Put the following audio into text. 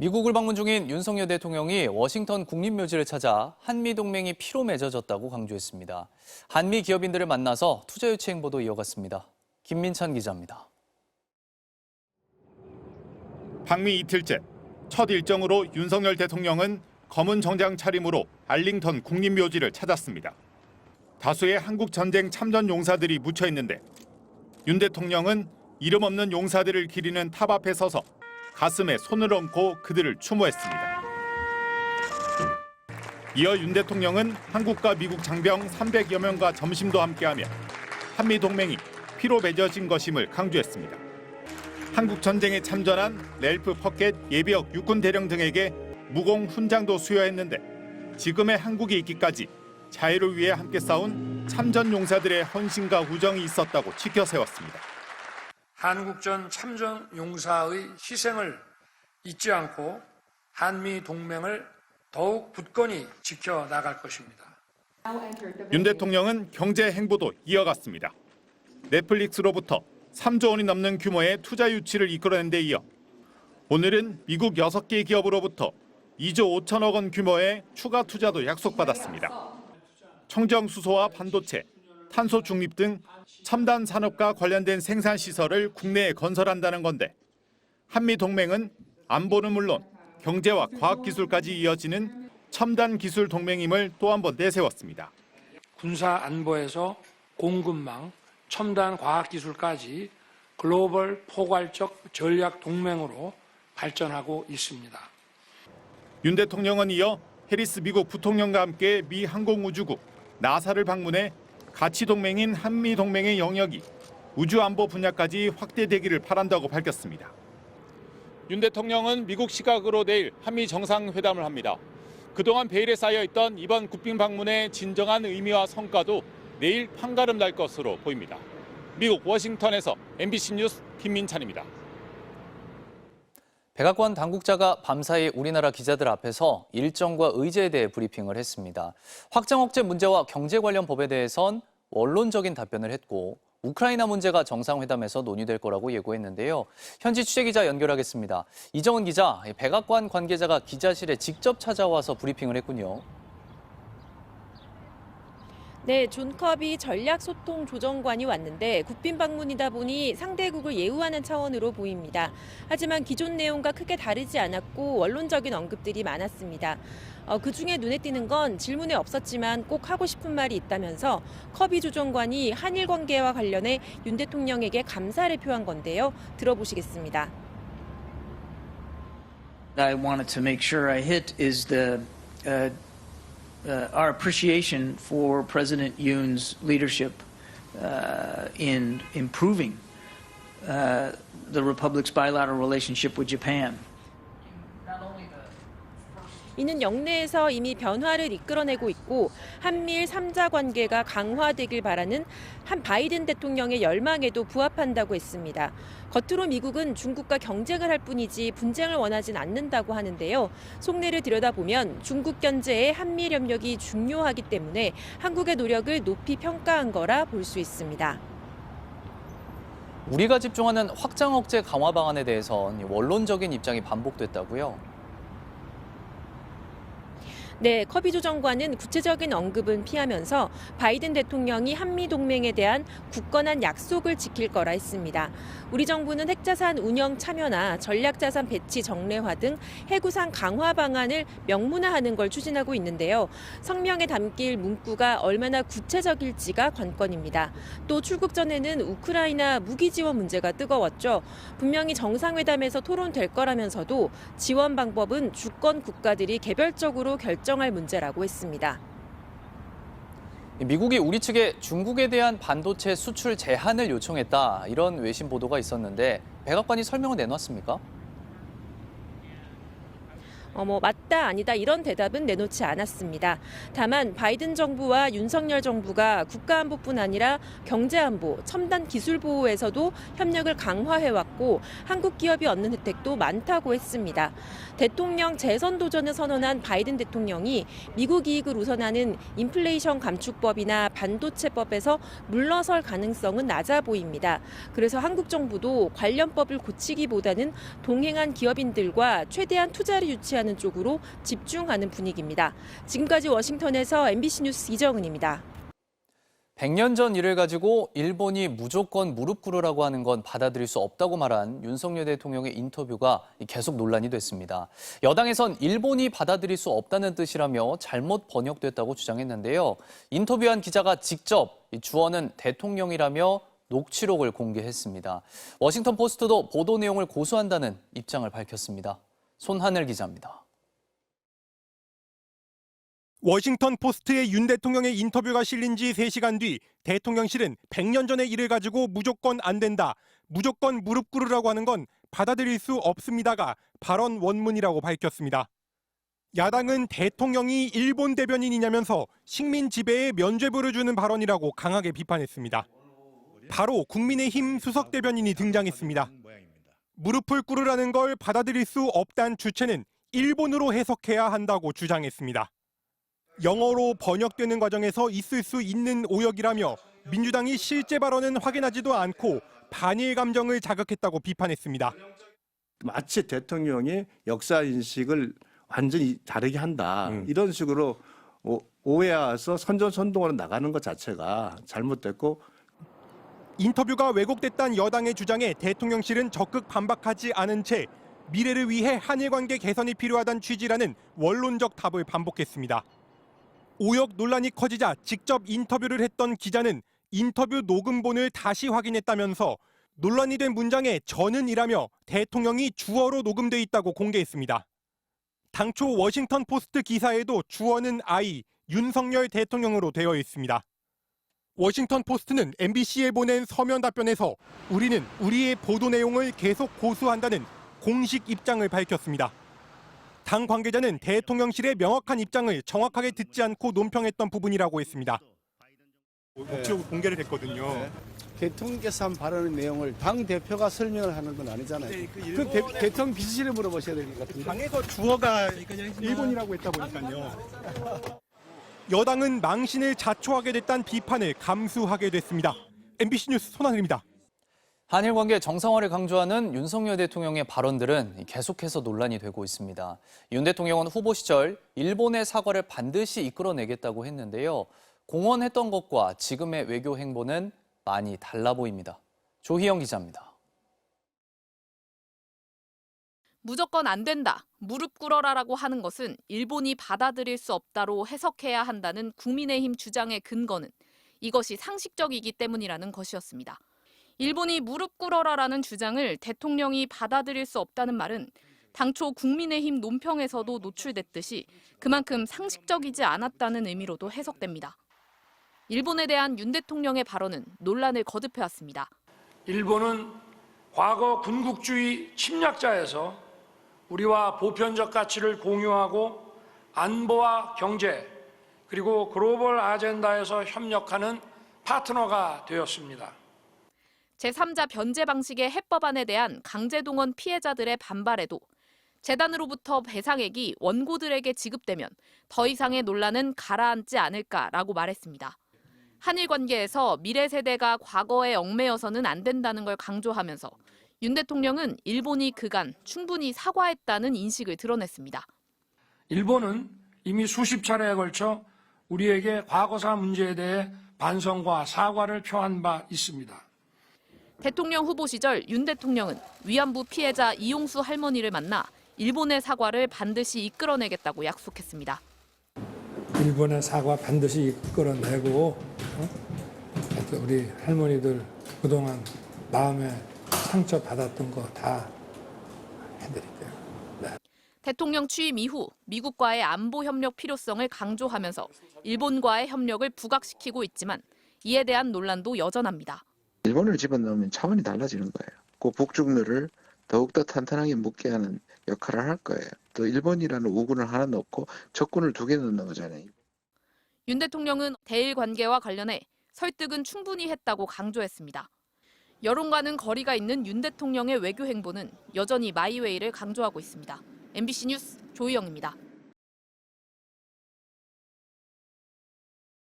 미국을 방문 중인 윤석열 대통령이 워싱턴 국립묘지를 찾아 한미동맹이 피로 맺어졌다고 강조했습니다. 한미 기업인들을 만나서 투자 유치 행보도 이어갔습니다. 김민찬 기자입니다. 방미 이틀째, 첫 일정으로 윤석열 대통령은 검은 정장 차림으로 알링턴 국립묘지를 찾았습니다. 다수의 한국 전쟁 참전 용사들이 묻혀 있는데 윤 대통령은 이름 없는 용사들을 기리는 탑 앞에 서서 가슴에 손을 얹고 그들을 추모했습니다. 이어 윤 대통령은 한국과 미국 장병 300여 명과 점심도 함께하며 한미 동맹이 피로 맺어진 것임을 강조했습니다. 한국 전쟁에 참전한 랠프 퍼켓 예비역 육군 대령 등에게 무공 훈장도 수여했는데 지금의 한국이 있기까지 자유를 위해 함께 싸운 참전 용사들의 헌신과 우정이 있었다고 지켜 세웠습니다. 한국전 참전 용사의 희생을 잊지 않고 한미 동맹을 더욱 굳건히 지켜나갈 것입니다. 윤 대통령은 경제 행보도 이어갔습니다. 넷플릭스로부터 3조 원이 넘는 규모의 투자 유치를 이끌어낸 데 이어 오늘은 미국 6개 기업으로부터 2조 5천억 원 규모의 추가 투자도 약속받았습니다. 청정 수소와 반도체, 탄소 중립 등 첨단 산업과 관련된 생산 시설을 국내에 건설한다는 건데 한미 동맹은 안보는 물론 경제와 과학 기술까지 이어지는 첨단 기술 동맹임을 또 한 번 내세웠습니다. 군사 안보에서 공급망, 첨단 과학 기술까지 글로벌 포괄적 전략 동맹으로 발전하고 있습니다. 윤 대통령은 이어 해리스 미국 부통령과 함께 미 항공우주국 나사를 방문해 가치 동맹인 한미 동맹의 영역이 우주 안보 분야까지 확대되기를 바란다고 밝혔습니다. 윤 대통령은 미국 시각으로 내일 한미 정상회담을 합니다. 그동안 베일에 쌓여있던 이번 국빈 방문의 진정한 의미와 성과도 내일 판가름 날 것으로 보입니다. 미국 워싱턴에서 MBC 뉴스 김민찬입니다. 백악관 당국자가 밤사이 우리나라 기자들 앞에서 일정과 의제에 대해 브리핑을 했습니다. 확장 억제 문제와 경제 관련 법에 대해선 원론적인 답변을 했고 우크라이나 문제가 정상회담에서 논의될 거라고 예고했는데요. 현지 취재기자 연결하겠습니다. 이정은 기자, 백악관 관계자가 기자실에 직접 찾아와서 브리핑을 했군요. 네, 존 커비 전략소통조정관이 왔는데 국빈 방문이다 보니 상대국을 예우하는 차원으로 보입니다. 하지만 기존 내용과 크게 다르지 않았고 원론적인 언급들이 많았습니다. 그중에 눈에 띄는 건 질문에 없었지만 꼭 하고 싶은 말이 있다면서 커비 조정관이 한일 관계와 관련해 윤 대통령에게 감사를 표한 건데요. 들어보시겠습니다. I wanted to make sure I hit is our appreciation for President Yoon's leadership in improving the Republic's bilateral relationship with Japan. 이는 영내에서 이미 변화를 이끌어내고 있고 한미일 3자 관계가 강화되길 바라는 한 바이든 대통령의 열망에도 부합한다고 했습니다. 겉으로 미국은 중국과 경쟁을 할 뿐이지 분쟁을 원하진 않는다고 하는데요. 속내를 들여다보면 중국 견제에 한미일 협력이 중요하기 때문에 한국의 노력을 높이 평가한 거라 볼 수 있습니다. 우리가 집중하는 확장 억제 강화 방안에 대해선 원론적인 입장이 반복됐다고요. 네, 커비 조정관은 구체적인 언급은 피하면서 바이든 대통령이 한미 동맹에 대한 굳건한 약속을 지킬 거라 했습니다. 우리 정부는 핵자산 운영 참여나 전략자산 배치 정례화 등 해구상 강화 방안을 명문화하는 걸 추진하고 있는데요. 성명에 담길 문구가 얼마나 구체적일지가 관건입니다. 또 출국 전에는 우크라이나 무기 지원 문제가 뜨거웠죠. 분명히 정상회담에서 토론될 거라면서도 지원 방법은 주권 국가들이 개별적으로 결정할 문제라고 했습니다. 미국이 우리 측에 중국에 대한 반도체 수출 제한을 요청했다, 이런 외신 보도가 있었는데 백악관이 설명을 내놨습니까? 맞다 아니다 이런 대답은 내놓지 않았습니다. 다만 바이든 정부와 윤석열 정부가 국가안보뿐 아니라 경제안보, 첨단 기술 보호에서도 협력을 강화해왔고 한국 기업이 얻는 혜택도 많다고 했습니다. 대통령 재선 도전을 선언한 바이든 대통령이 미국 이익을 우선하는 인플레이션 감축법이나 반도체법에서 물러설 가능성은 낮아 보입니다. 그래서 한국 정부도 관련법을 고치기보다는 동행한 기업인들과 최대한 투자를 유치하는 쪽으로 집중하는 분위기입니다. 지금까지 워싱턴에서 MBC 뉴스 이정은입니다. 100년 전 일을 가지고 일본이 무조건 무릎 꿇으라고 하는 건 받아들일 수 없다고 말한 윤석열 대통령의 인터뷰가 계속 논란이 됐습니다. 여당에선 일본이 받아들일 수 없다는 뜻이라며 잘못 번역됐다고 주장했는데요. 인터뷰한 기자가 직접 주어는 대통령이라며 녹취록을 공개했습니다. 워싱턴 포스트도 보도 내용을 고수한다는 입장을 밝혔습니다. 손하늘 기자입니다. 워싱턴 포스트의 윤 대통령의 인터뷰가 실린 지 3시간 뒤 대통령실은 100년 전의 일을 가지고 무조건 안 된다, 무조건 무릎 꿇으라고 하는 건 받아들일 수 없습니다가 발언 원문이라고 밝혔습니다. 야당은 대통령이 일본 대변인이냐면서 식민 지배에 면죄부를 주는 발언이라고 강하게 비판했습니다. 바로 국민의힘 수석 대변인이 등장했습니다. 무릎을 꿇으라는 걸 받아들일 수 없다는 주체는 일본으로 해석해야 한다고 주장했습니다. 영어로 번역되는 과정에서 있을 수 있는 오역이라며 민주당이 실제 발언은 확인하지도 않고 반일 감정을 자극했다고 비판했습니다. 마치 대통령이 역사 인식을 완전히 다르게 한다. 이런 식으로 오해해서 선전선동으로 나가는 것 자체가 잘못됐고, 인터뷰가 왜곡됐다는 여당의 주장에 대통령실은 적극 반박하지 않은 채 미래를 위해 한일 관계 개선이 필요하다는 취지라는 원론적 답을 반복했습니다. 오역 논란이 커지자 직접 인터뷰를 했던 기자는 인터뷰 녹음본을 다시 확인했다면서 논란이 된 문장에 저는이라며 대통령이 주어로 녹음돼 있다고 공개했습니다. 당초 워싱턴 포스트 기사에도 주어는 I, 윤석열 대통령으로 되어 있습니다. 워싱턴 포스트는 MBC에 보낸 서면 답변에서 우리는 우리의 보도 내용을 계속 고수한다는 공식 입장을 밝혔습니다. 당 관계자는 대통령실의 명확한 입장을 정확하게 듣지 않고 논평했던 부분이라고 했습니다. 녹취록 공개를 했거든요. 대통령께서 한 발언의 내용을 당 대표가 설명을 하는 건 아니잖아요. 대통령 비서실에 물어보셔야 될 것 같은데. 당에서 주어가 일본이라고 했다 보니까요. 여당은 망신을 자초하게 됐다는 비판을 감수하게 됐습니다. MBC 뉴스 손하늘입니다. 한일 관계 정상화를 강조하는 윤석열 대통령의 발언들은 계속해서 논란이 되고 있습니다. 윤 대통령은 후보 시절 일본의 사과를 반드시 이끌어내겠다고 했는데요. 공언했던 것과 지금의 외교 행보는 많이 달라 보입니다. 조희영 기자입니다. 무조건 안 된다, 무릎 꿇어라라고 하는 것은 일본이 받아들일 수 없다로 해석해야 한다는 국민의힘 주장의 근거는 이것이 상식적이기 때문이라는 것이었습니다. 일본이 무릎 꿇어라라는 주장을 대통령이 받아들일 수 없다는 말은 당초 국민의힘 논평에서도 노출됐듯이 그만큼 상식적이지 않았다는 의미로도 해석됩니다. 일본에 대한 윤 대통령의 발언은 논란을 거듭해왔습니다. 일본은 과거 군국주의 침략자에서 우리와 보편적 가치를 공유하고 안보와 경제 그리고 글로벌 아젠다에서 협력하는 파트너가 되었습니다. 제3자 변제 방식의 해법안에 대한 강제동원 피해자들의 반발에도 재단으로부터 배상액이 원고들에게 지급되면 더 이상의 논란은 가라앉지 않을까라고 말했습니다. 한일 관계에서 미래 세대가 과거에 얽매여서는 안 된다는 걸 강조하면서 윤 대통령은 일본이 그간 충분히 사과했다는 인식을 드러냈습니다. 일본은 이미 수십 차례에 걸쳐 우리에게 과거사 문제에 대해 반성과 사과를 표한 바 있습니다. 대통령 후보 시절 윤 대통령은 위안부 피해자 이용수 할머니를 만나 일본의 사과를 반드시 이끌어내겠다고 약속했습니다. 일본의 사과 반드시 이끌어내고 우리 할머니들 그동안 마음에 상처받았던 거 다 해드릴게요. 네. 대통령 취임 이후 미국과의 안보 협력 필요성을 강조하면서 일본과의 협력을 부각시키고 있지만 이에 대한 논란도 여전합니다. 일본을 집어넣으면 차원이 달라지는 거예요. 그 북중로를 더욱더 탄탄하게 묶게 하는 역할을 할 거예요. 또 일본이라는 우군을 하나 넣고 적군을 2개 넣는 거잖아요. 윤 대통령은 대일 관계와 관련해 설득은 충분히 했다고 강조했습니다. 여론과는 거리가 있는 윤 대통령의 외교 행보는 여전히 마이웨이를 강조하고 있습니다. MBC 뉴스 조희영입니다.